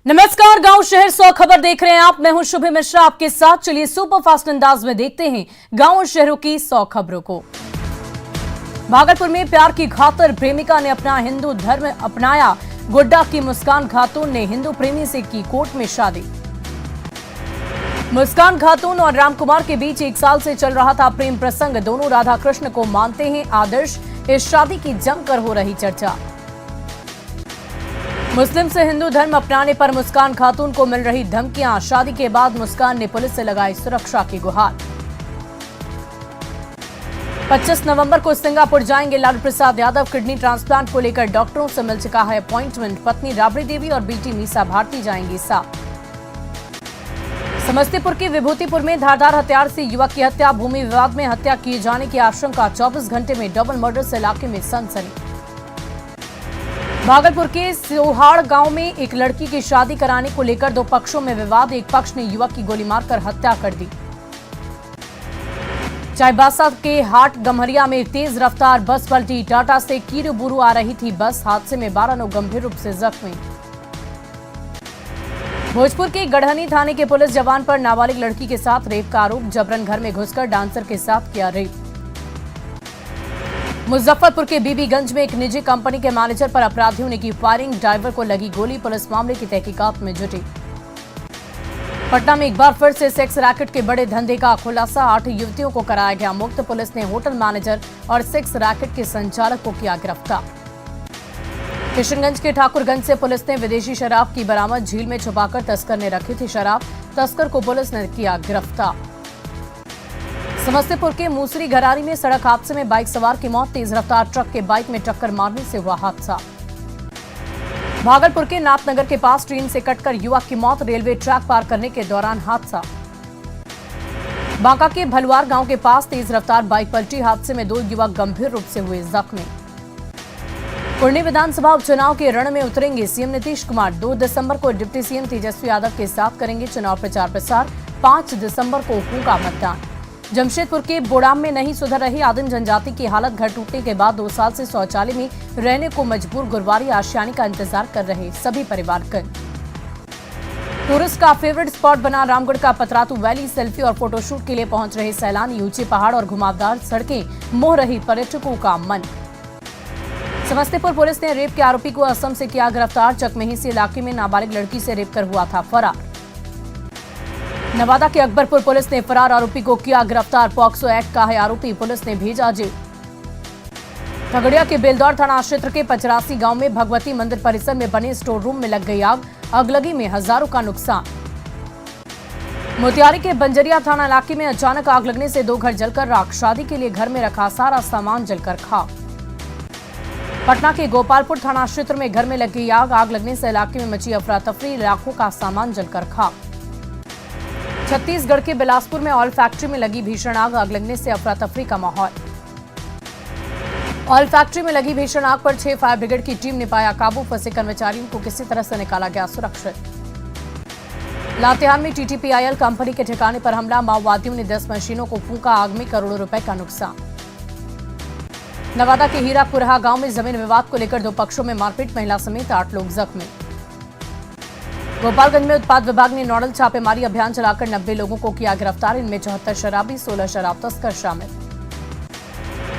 नमस्कार, गांव शहर 100 खबर देख रहे हैं आप। मैं हूं शुभी मिश्रा आपके साथ। चलिए सुपर फास्ट अंदाज में देखते हैं गांव और शहरों की 100 खबरों को। भागलपुर में प्यार की खातिर प्रेमिका ने अपना हिंदू धर्म अपनाया। गोड्डा की मुस्कान खातून ने हिंदू प्रेमी से की कोर्ट में शादी। मुस्कान खातून और राम कुमार के बीच 1 साल से चल रहा था प्रेम प्रसंग। दोनों राधा कृष्ण को मानते हैं आदर्श। इस शादी की जमकर हो रही चर्चा। मुस्लिम से हिंदू धर्म अपनाने पर मुस्कान खातून को मिल रही धमकियां। शादी के बाद मुस्कान ने पुलिस से लगाई सुरक्षा की गुहार। 25 नवंबर को सिंगापुर जाएंगे लालू प्रसाद यादव। किडनी ट्रांसप्लांट को लेकर डॉक्टरों से मिल चुका है अपॉइंटमेंट। पत्नी राबड़ी देवी और बेटी मीसा भारती जाएंगी साथ। समस्तीपुर के विभूतिपुर में धारदार हथियार से युवक की हत्या। भूमि विवाद में हत्या किए जाने की आशंका। 24 घंटे में डबल मर्डर से इलाके में सनसनी। भागलपुर के सोहाड़ गांव में एक लड़की की शादी कराने को लेकर 2 पक्षों में विवाद। एक पक्ष ने युवक की गोली मारकर हत्या कर दी। चाईबासा के हाट गम्हरिया में तेज रफ्तार बस पलटी। टाटा से कीरूबुरू आ रही थी बस। हादसे में 12 लोग गंभीर रूप से जख्मी। भोजपुर के गढ़हनी थाने के पुलिस जवान पर नाबालिग लड़की के साथ रेप का आरोप। जबरन घर में घुसकर डांसर के साथ किया रेप। मुजफ्फरपुर के बीबीगंज में एक निजी कंपनी के मैनेजर पर अपराधियों ने की फायरिंग। ड्राइवर को लगी गोली। पुलिस मामले की तहकीकात में जुटी। पटना में एक बार फिर से सेक्स रैकेट के बड़े धंधे का खुलासा। 8 युवतियों को कराया गया मुक्त। पुलिस ने होटल मैनेजर और सेक्स रैकेट के संचालक को किया गिरफ्तार। किशनगंज के ठाकुरगंज से पुलिस ने विदेशी शराब की बरामद। झील में छुपाकर तस्कर ने रखी थी शराब। तस्कर को पुलिस ने किया गिरफ्तार। समस्तीपुर के मूसरी घरारी में सड़क हादसे में बाइक सवार की मौत। तेज रफ्तार ट्रक के बाइक में टक्कर मारने से हुआ हादसा। भागलपुर के नाथनगर के पास ट्रेन से कटकर युवक की मौत। रेलवे ट्रैक पार करने के दौरान हादसा। बांका के भलवार गांव के पास तेज रफ्तार बाइक पलटी। हादसे में 2 युवक गंभीर रूप से हुए जख्मी। कुर्नी विधानसभा उपचुनाव के रण में उतरेंगे सीएम नीतीश कुमार। 2 दिसंबर को डिप्टी सीएम तेजस्वी यादव के साथ करेंगे चुनाव प्रचार प्रसार। 5 दिसंबर को होगा मतदान। जमशेदपुर के बोड़ाम में नहीं सुधर रही आदिम जनजाति की हालत। घर टूटने के बाद 2 साल से शौचालय में रहने को मजबूर गुरुवारी आशियानी का इंतजार कर रहे सभी परिवारजन। टूरिस्ट का फेवरेट स्पॉट बना रामगढ़ का पतरातू वैली। सेल्फी और फोटोशूट के लिए पहुंच रहे सैलानी। ऊंचे पहाड़ और घुमावदार सड़कें मोह रही पर्यटकों का मन। समस्तीपुर पुलिस ने रेप के आरोपी को असम से किया गिरफ्तार। चकमेही से इलाके में नाबालिग लड़की से रेप कर हुआ था फरार। नवादा के अकबरपुर पुलिस ने फरार आरोपी को किया गिरफ्तार। पॉक्सो एक्ट का है आरोपी। पुलिस ने भेजा जेल। खगड़िया के बेलदौर थाना क्षेत्र के पचरासी गांव में भगवती मंदिर परिसर में बने स्टोर रूम में लग गई आग। अगलगी में हजारों का नुकसान। मोतिहारी के बंजरिया थाना इलाके में अचानक आग लगने से 2 घर जलकर राख। शादी के लिए घर में रखा सारा सामान जलकर खाक। पटना के गोपालपुर थाना क्षेत्र में घर में लग गई आग। आग लगने से इलाके में मची अफरा तफरी। लाखों का सामान जलकर खाक। छत्तीसगढ़ के बिलासपुर में ऑयल फैक्ट्री में लगी भीषण आग। आग लगने से अफरा तफरी का माहौल। ऑयल फैक्ट्री में लगी भीषण आग पर 6 फायर ब्रिगेड की टीम ने पाया काबू। फंसे कर्मचारियों को किसी तरह से निकाला गया सुरक्षित। लातेहार में टीटीपीआईएल कंपनी के ठिकाने पर हमला। माओवादियों ने 10 मशीनों को फूंका। आग में करोड़ों रुपए का नुकसान। नवादा के हीरापुरहा गांव में जमीन विवाद को लेकर 2 पक्षों में मारपीट। महिला समेत 8 लोग जख्मी। गोपालगंज में उत्पाद विभाग ने नोडल छापेमारी अभियान चलाकर 90 लोगों को किया गिरफ्तार। इनमें 74 शराबी, 16 शराब तस्कर शामिल।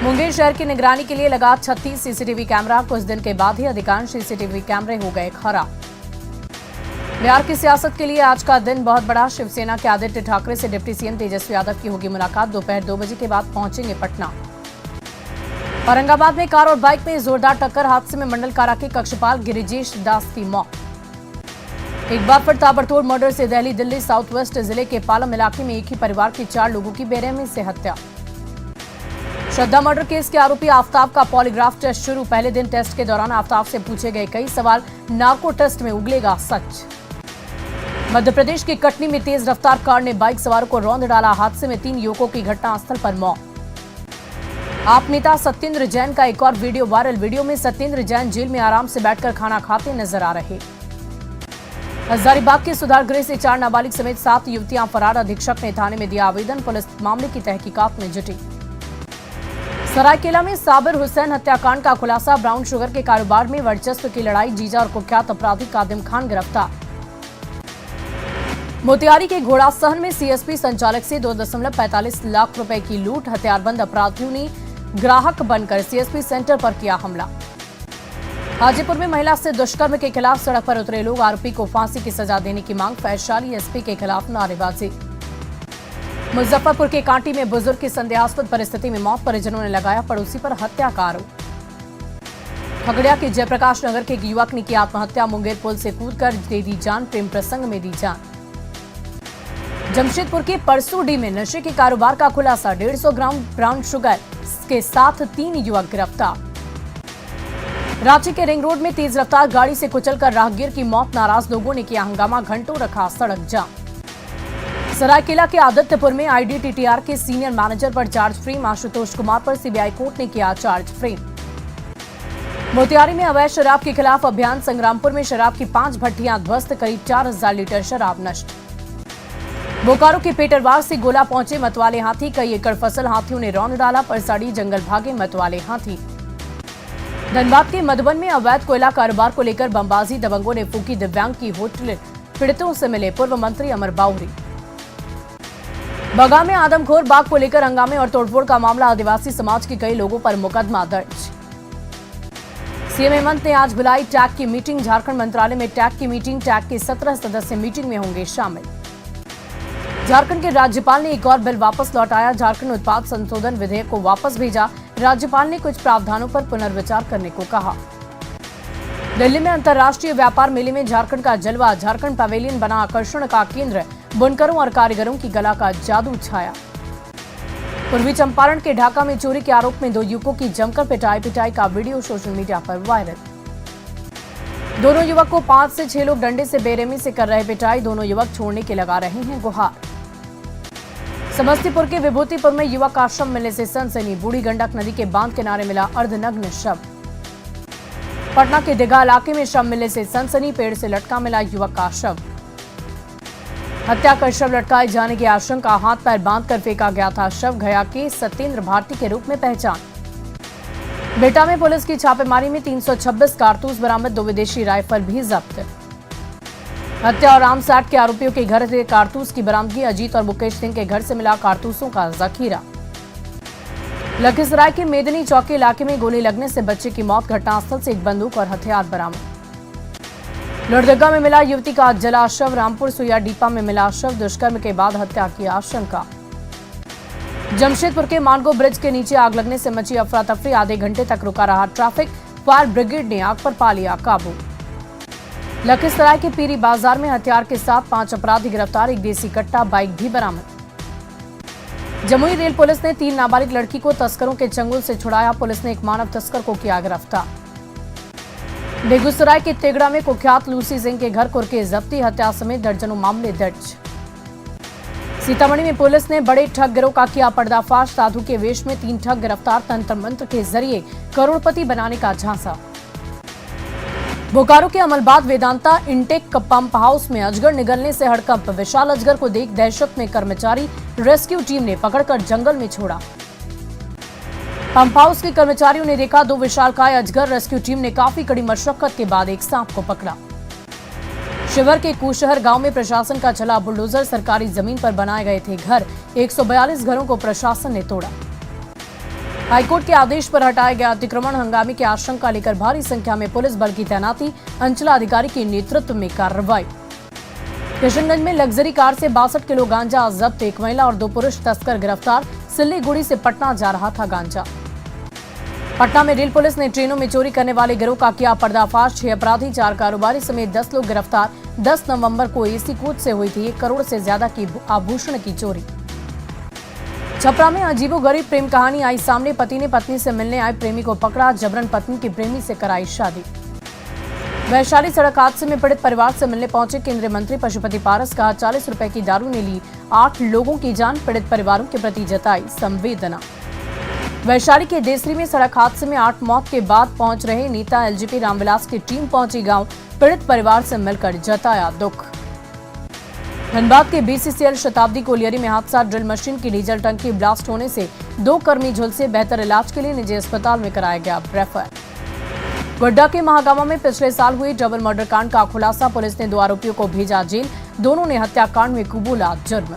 मुंगेर शहर की निगरानी के लिए लगा 36 सीसीटीवी कैमरा। कुछ दिन के बाद ही अधिकांश सीसीटीवी कैमरे हो गए खराब। बिहार की सियासत के लिए आज का दिन बहुत बड़ा। शिवसेना के आदित्य ठाकरे से डिप्टी सीएम तेजस्वी यादव की होगी मुलाकात। दोपहर 2 बजे के बाद पहुंचेंगे पटना। औरंगाबाद में कार और बाइक में जोरदार टक्कर। हादसे में मंडल कारा के कक्षपाल गिरिजेश दास की मौत। एक बार फिर ताबड़तोड़ मर्डर से दिल्ली साउथ वेस्ट जिले के पालम इलाके में एक ही परिवार के 4 लोगों की बेरहमी से हत्या। श्रद्धा मर्डर केस के आरोपी आफ्ताब का पॉलीग्राफ टेस्ट शुरू। पहले दिन टेस्ट के दौरान आफ्ताब से पूछे गए कई सवाल। नार्को टेस्ट में उगलेगा सच। मध्य प्रदेश के कटनी में तेज रफ्तार कार ने बाइक सवारों को रौंद डाला। हादसे में 3 युवकों की घटनास्थल पर मौत। आप नेता सत्येंद्र जैन का एक और वीडियो वायरल। वीडियो में सत्येंद्र जैन जेल में आराम से बैठकर खाना खाते नजर आ रहे। हजारीबाग के सुधार गृह से 4 नाबालिग समेत 7 युवतियां फरार। अधीक्षक ने थाने में दिया आवेदन। पुलिस मामले की तहकीकात में जुटी। सरायकेला में साबिर हुसैन हत्याकांड का खुलासा। ब्राउन शुगर के कारोबार में वर्चस्व की लड़ाई। जीजा और कुख्यात अपराधी कादिम खान गिरफ्तार। मोतिहारी के घोड़ासहन में सीएसपी संचालक से 2.45 लाख रुपए की लूट। हथियारबंद अपराधियों ने ग्राहक बनकर सीएसपी सेंटर पर किया हमला। हाजीपुर में महिला से दुष्कर्म के खिलाफ सड़क पर उतरे लोग। आरोपी को फांसी की सजा देने की मांग। वैशाली एसपी के खिलाफ नारेबाजी। मुजफ्फरपुर के कांटी में बुजुर्ग की संदेहास्पद परिस्थिति में मौत। परिजनों ने लगाया पड़ोसी पर हत्या का आरोप। खगड़िया के जयप्रकाश नगर के एक युवक ने की आत्महत्या। मुंगेर पुल से कूदकर दे दी जान। प्रेम प्रसंग में दी जान। जमशेदपुर के परसूडी में नशे के कारोबार का खुलासा। 150 ग्राम ब्राउन शुगर के साथ 3 युवक गिरफ्तार। रांची के रिंग रोड में तेज रफ्तार गाड़ी से कुचलकर राहगीर की मौत। नाराज लोगों ने किया हंगामा। घंटों रखा सड़क जाम। सरायकेला के आदित्यपुर में आईडीटीटीआर के सीनियर मैनेजर पर चार्ज फ्रेम। आशुतोष कुमार पर सीबीआई कोर्ट ने किया चार्ज फ्रेम। मोतिहारी में अवैध शराब के खिलाफ अभियान। संग्रामपुर में शराब की 5 भट्टियां ध्वस्त। करीब 4000 लीटर शराब नष्ट। बोकारो के पेटरवार से गोला पहुंचे मतवाले हाथी। कई एकड़ फसल हाथियों ने रौंद डाला। परसाड़ी जंगल भागे मतवाले हाथी। धनबाद के मधुबन में अवैध कोयला कारोबार को लेकर बमबाजी। दबंगों ने फूकी दिव्यांग की होटल। पीड़ितों से मिले पूर्व मंत्री अमर बाउरी। बगा में आदमखोर बाघ को लेकर हंगामे और तोड़फोड़ का मामला। आदिवासी समाज के कई लोगों पर मुकदमा दर्ज। सीएम हेमंत ने आज बुलाई टैग की मीटिंग। झारखंड मंत्रालय में टैग की मीटिंग। टैग के 17 सदस्य मीटिंग में होंगे शामिल। झारखंड के राज्यपाल ने एक और बिल वापस लौटाया। झारखंड उत्पाद संशोधन विधेयक को वापस भेजा। राज्यपाल ने कुछ प्रावधानों पर पुनर्विचार करने को कहा। दिल्ली में अंतर्राष्ट्रीय व्यापार मेले में झारखंड का जलवा। झारखंड पवेलियन बना आकर्षण का केंद्र। बुनकरों और कारीगरों की कला का जादू छाया। पूर्वी चंपारण के ढाका में चोरी के आरोप में 2 युवकों की जमकर पिटाई का वीडियो सोशल मीडिया पर वायरल। दोनों युवक को 5 से 6 लोग डंडे से बेरहमी से कर रहे पिटाई। दोनों युवक छोड़ने के लगा रहे हैं गुहार। समस्तीपुर के विभूतिपुर में युवक का शव मिलने से सनसनी। बूढ़ी गंडक नदी के बांध किनारे मिला अर्धनग्न शव। पटना के दीघा इलाके में शव मिलने से सनसनी। पेड़ से लटका मिला युवक का शव। हत्या कर शव लटकाए जाने की आशंका। हाथ पैर बांधकर फेंका गया था शव। गया के सत्येंद्र भारती के रूप में पहचान। बेटा में पुलिस की छापेमारी में 326 कारतूस बरामद। 2 विदेशी राइफल भी जब्त। हत्या और आर्म्स के आरोपियों के घर से कारतूस की बरामदगी। अजीत और मुकेश सिंह के घर से मिला कारतूसों का जखीरा। लखीसराय के मेदनी चौकी इलाके में गोली लगने से बच्चे की मौत। घटनास्थल से एक बंदूक और हथियार बरामद। लोहरदगा में मिला युवती का जला शव। रामपुर सुइया डीपा में मिला शव। दुष्कर्म के बाद हत्या की आशंका। जमशेदपुर के मानगो ब्रिज के नीचे आग लगने से मची अफरा तफरी। आधे घंटे तक रुका रहा ट्रैफिक। फायर ब्रिगेड ने आग पर पा लिया काबू। लखीसराय के पीरी बाजार में हथियार के साथ 5 अपराधी गिरफ्तार। एक देसी कट्टा बाइक भी बरामद। जमुई रेल पुलिस ने 3 नाबालिग लड़की को तस्करों के चंगुल से छुड़ाया। पुलिस ने एक मानव तस्कर को किया गिरफ्तार। बेगूसराय के तेगड़ा में कुख्यात लूसी सिंह के घर कुर्के जब्ती। हत्या समेत दर्जनों मामले दर्ज। सीतामढ़ी में पुलिस ने बड़े ठग गिरोह का किया पर्दाफाश। साधु के वेश में 3 ठग गिरफ्तार। तंत्र मंत्र के जरिए करोड़पति बनाने का झांसा। बोकारो के अमलबाद वेदांता इंटेक पंप हाउस में अजगर निगलने से हड़कंप। विशाल अजगर को देख दहशत में कर्मचारी। रेस्क्यू टीम ने पकड़कर जंगल में छोड़ा। पंप हाउस के कर्मचारियों ने देखा 2 विशालकाय अजगर। रेस्क्यू टीम ने काफी कड़ी मशक्कत के बाद एक सांप को पकड़ा। शिवर के कुशहर गांव में प्रशासन का चला बुलडोजर। सरकारी जमीन पर बनाए गए थे घर। 142 घरों को प्रशासन ने तोड़ा। हाईकोर्ट के आदेश पर हटाया गया अतिक्रमण। हंगामे की आशंका लेकर भारी संख्या में पुलिस बल की तैनाती। अंचलाधिकारी के नेतृत्व में कार्रवाई। किशनगंज में लग्जरी कार से 62 किलो गांजा जब्त। 1 महिला और 2 पुरुष तस्कर गिरफ्तार। सिल्लीगुड़ी से पटना जा रहा था गांजा। पटना में रेल पुलिस ने ट्रेनों में चोरी करने वाले गिरोह का किया पर्दाफाश। 6 अपराधी 4 कारोबारी समेत 10 लोग गिरफ्तार। 10 नवंबर को एसी कोच से हुई थी 1 करोड़ से ज्यादा की आभूषण की चोरी। छपरा में अजीबोगरीब प्रेम कहानी आई सामने। पति ने पत्नी से मिलने आए प्रेमी को पकड़ा। जबरन पत्नी की प्रेमी से कराई शादी। वैशाली सड़क हादसे में पीड़ित परिवार से मिलने पहुंचे केंद्रीय मंत्री पशुपति पारस। कहा 40 रुपए की दारू ने ली 8 लोगों की जान। पीड़ित परिवारों के प्रति जताई संवेदना। वैशाली के देसरी में सड़क हादसे में 8 मौत के बाद पहुंच रहे नेता एलजीपी रामविलास की टीम पहुंची गांव। पीड़ित परिवार से मिलकर जताया दुख। धनबाद के बीसीसीएल शताब्दी कोलियरी में हादसा। ड्रिल मशीन की डीजल टंकी ब्लास्ट होने से 2 कर्मी झुलसे। बेहतर इलाज के लिए निजी अस्पताल में कराया गया रेफर। गोड्डा के महागामा में पिछले साल हुए डबल मर्डर कांड का खुलासा, पुलिस ने 2 आरोपियों को भेजा जेल, दोनों ने हत्याकांड में कबूला जुर्म।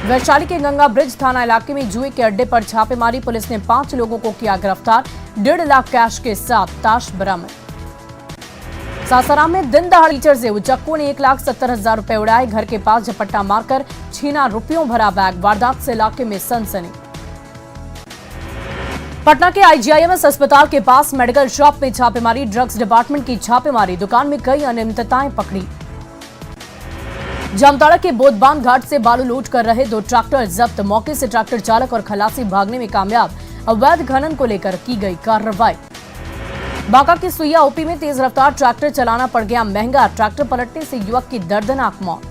वैशाली के गंगा ब्रिज थाना इलाके में जुए के अड्डे पर छापेमारी, पुलिस ने 5 लोगों को किया गिरफ्तार, 1.5 लाख कैश के साथ ताश बरामद। सासाराम में दिन दहाड़े टीचर से उचक्कों ने 1,70,000 रुपए उड़ाए, घर के पास झपट्टा मारकर छीना रुपयों भरा बैग, वारदात से इलाके में सनसनी। पटना के IGIMS अस्पताल के पास मेडिकल शॉप में छापेमारी, ड्रग्स डिपार्टमेंट की छापेमारी, दुकान में कई अनियमितताएं पकड़ी। जामताड़ा के बोधबान घाट से बालू लोड कर रहे 2 ट्रैक्टर जब्त, मौके से ट्रैक्टर चालक और खलासी भागने में कामयाब, अवैध खनन को लेकर की गई कार्रवाई। बांका की सुइया ओपी में तेज रफ्तार ट्रैक्टर चलाना पड़ गया महंगा, ट्रैक्टर पलटने से युवक की दर्दनाक मौत।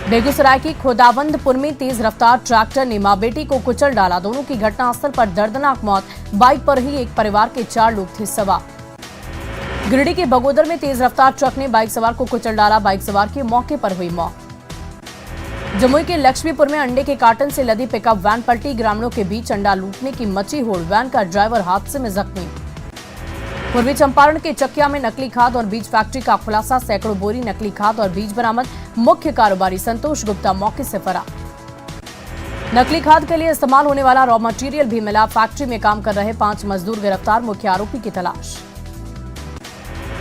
बेगूसराय की खोदावंदपुर में तेज रफ्तार ट्रैक्टर ने मां बेटी को कुचल डाला, दोनों की घटनास्थल पर दर्दनाक मौत, बाइक पर ही एक परिवार के 4 लोग थे सवार। गिरिडीह के बगोदर में तेज रफ्तार ट्रक ने बाइक सवार को कुचल डाला, बाइक सवार की मौके पर हुई मौत। जमुई के लक्ष्मीपुर में अंडे के कार्टन से लदी पिकअप वैन पलटी, ग्रामीणों के बीच अंडा लूटने की मची होड़, वैन का ड्राइवर हादसे में जख्मी। पूर्वी चंपारण के चकिया में नकली खाद और बीज फैक्ट्री का खुलासा, सैकड़ों बोरी नकली खाद और बीज बरामद, मुख्य कारोबारी संतोष गुप्ता मौके से फरार। नकली खाद के लिए इस्तेमाल होने वाला रॉ मटेरियल भी मिला, फैक्ट्री में काम कर रहे 5 मजदूर गिरफ्तार, मुख्य आरोपी की तलाश।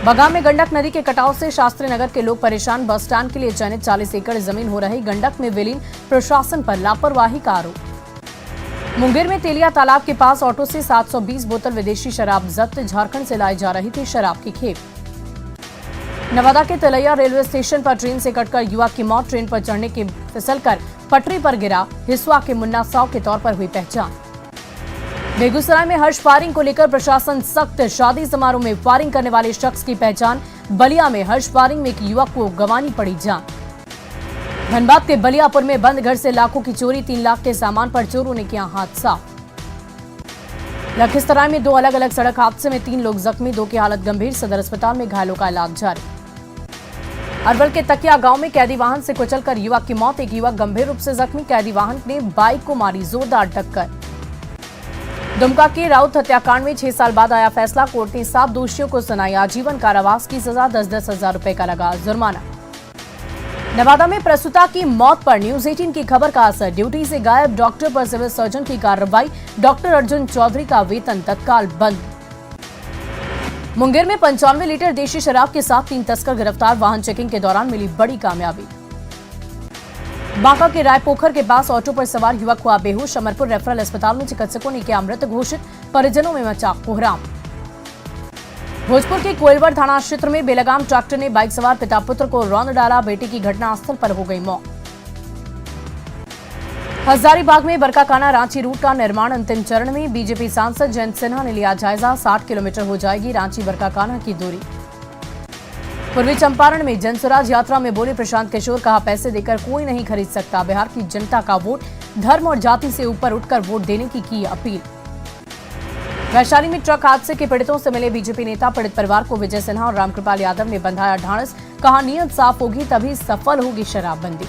बगाम में गंडक नदी के कटाव से शास्त्री नगर के लोग परेशान, बस स्टैंड के लिए चयनित 40 एकड़ जमीन हो रही गंडक में विलीन, प्रशासन पर लापरवाही का आरोप। मुंगेर में तेलिया तालाब के पास ऑटो से 720 बोतल विदेशी शराब जब्त, झारखंड से लाई जा रही थी शराब की खेप। नवादा के तलैया रेलवे स्टेशन पर ट्रेन से कटकर युवक की मौत, ट्रेन पर चढ़ने के फिसलकर पटरी पर गिरा, हिसुआ के मुन्ना साव के तौर पर हुई पहचान। बेगूसराय में हर्ष फायरिंग को लेकर प्रशासन सख्त, शादी समारोह में फायरिंग करने वाले शख्स की पहचान, बलिया में हर्ष फायरिंग में एक युवक को गंवानी पड़ी जान। धनबाद के बलियापुर में बंद घर से लाखों की चोरी, 3 लाख के सामान पर चोरों ने किया हाथ साफ। लखीसराय में 2 अलग अलग सड़क हादसे में 3 लोग जख्मी, 2 की हालत गंभीर, सदर अस्पताल में घायलों का इलाज जारी। अरवल के तकिया गांव में कैदी वाहन से कुचलकर युवक की मौत, एक युवक गंभीर रूप से जख्मी, कैदी वाहन ने बाइक को मारी जोरदार टक्कर। दुमका के राउत हत्याकांड में 6 साल बाद आया फैसला, कोर्ट ने 7 दोषियों को सुनाई आजीवन कारावास की सजा, 10-10 हजार रुपए का लगा जुर्माना। नवादा में प्रसूता की मौत पर न्यूज 18 की खबर का असर, ड्यूटी से गायब डॉक्टर पर सिविल सर्जन की कार्रवाई, डॉक्टर अर्जुन चौधरी का वेतन तत्काल बंद। मुंगेर में 95 लीटर देशी शराब के साथ 3 तस्कर गिरफ्तार, वाहन चेकिंग के दौरान मिली बड़ी कामयाबी। बांका के रायपोखर के पास ऑटो पर सवार युवक हुआ बेहोश, अमरपुर रेफरल अस्पताल में चिकित्सकों ने किया मृत घोषित, परिजनों में मचा कोहराम। भोजपुर के कोइलवर थाना क्षेत्र में बेलगाम ट्रैक्टर ने बाइक सवार पिता पुत्र को रौंद डाला, बेटी की घटनास्थल पर हो गई मौत। हजारीबाग में बरकाकाना रांची रूट का निर्माण अंतिम चरण में, बीजेपी सांसद जयंत सिन्हा ने लिया जायजा, 60 किलोमीटर हो जाएगी रांची बरकाकाना की दूरी। पूर्वी चंपारण में जनसुराज यात्रा में बोले प्रशांत किशोर, कहा पैसे देकर कोई नहीं खरीद सकता बिहार की जनता का वोट, धर्म और जाति से ऊपर उठकर वोट देने की अपील। वैशाली में ट्रक हादसे के पीड़ितों से मिले बीजेपी नेता, पीड़ित परिवार को विजय सिन्हा और रामकृपाल यादव ने बंधाया ढांढस, कहा नीयत साफ होगी तभी सफल होगी शराबबंदी।